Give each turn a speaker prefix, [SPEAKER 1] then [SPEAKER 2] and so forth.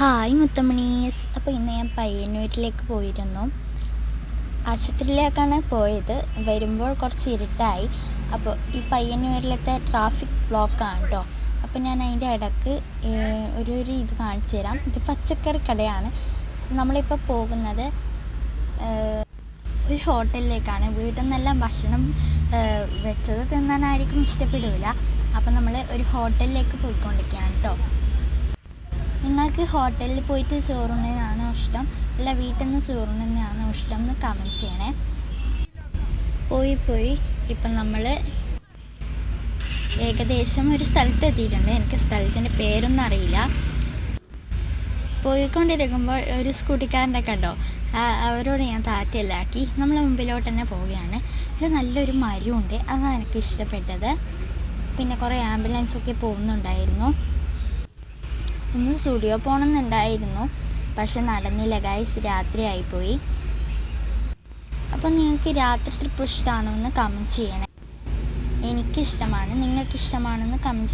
[SPEAKER 1] Hi മുത്തമണീസ്. അപ്പോൾ ഇന്ന് ഞാൻ പയ്യന്നൂരിലേക്ക് പോയിരുന്നു. ആശുപത്രിയിലേക്കാണ് പോയത്. വരുമ്പോൾ കുറച്ച് ഇരുട്ടായി. അപ്പോൾ ഈ പയ്യന്നൂരിലത്തെ ട്രാഫിക് ബ്ലോക്കാണ് കേട്ടോ. അപ്പോൾ ഞാൻ അതിൻ്റെ ഇടയ്ക്ക് ഒരു ഇത് കാണിച്ചു തരാം. ഇത് പച്ചക്കറി കടയാണ്. നമ്മളിപ്പോൾ പോകുന്നത് ഒരു ഹോട്ടലിലേക്കാണ്. വീട്ടിൽ നിന്നെല്ലാം ഭക്ഷണം വെച്ചത് തിന്നാനായിരിക്കും ഇഷ്ടപ്പെടില്ല. അപ്പോൾ നമ്മൾ ഒരു ഹോട്ടലിലേക്ക് പോയിക്കൊണ്ടിരിക്കുകയാണ് കേട്ടോ. നിങ്ങൾക്ക് ഹോട്ടലിൽ പോയിട്ട് ചോറുണ്ണാനാണോ ഇഷ്ടം, അല്ല വീട്ടിൽ നിന്ന് ചോറുണ്ണാനാണോ ഇഷ്ടം എന്ന് കമൻറ്റ് ചെയ്യണേ. പോയി ഇപ്പം നമ്മൾ ഏകദേശം ഒരു സ്ഥലത്ത് എത്തിയിട്ടുണ്ട്. എനിക്ക് സ്ഥലത്തിൻ്റെ പേരൊന്നും അറിയില്ല. പോയിക്കൊണ്ടിരിക്കുമ്പോൾ ഒരു സ്കൂട്ടിക്കാരൻ്റെ കണ്ടോ, അവരോട് ഞാൻ താറ്റലാക്കി നമ്മൾ മുമ്പിലോട്ട് തന്നെ പോവുകയാണ്. ഇവിടെ നല്ലൊരു മരമുണ്ട്, അതാണ് എനിക്ക് ഇഷ്ടപ്പെട്ടത്. പിന്നെ കുറേ ആംബുലൻസൊക്കെ പോകുന്നുണ്ടായിരുന്നു. ഇന്ന് സ്റ്റുഡിയോ പോകണമെന്നുണ്ടായിരുന്നു, പക്ഷെ നടന്നില്ല ഗൈസ്, രാത്രി ആയിപ്പോയി. അപ്പം നിങ്ങൾക്ക് രാത്രി ട്രിപ്പ് ഇഷ്ടമാണോ എന്ന് കമൻറ്റ് ചെയ്യണേ. എനിക്കിഷ്ടമാണ്, നിങ്ങൾക്കിഷ്ടമാണെന്ന് കമൻറ്റ് ചെയ്യണം.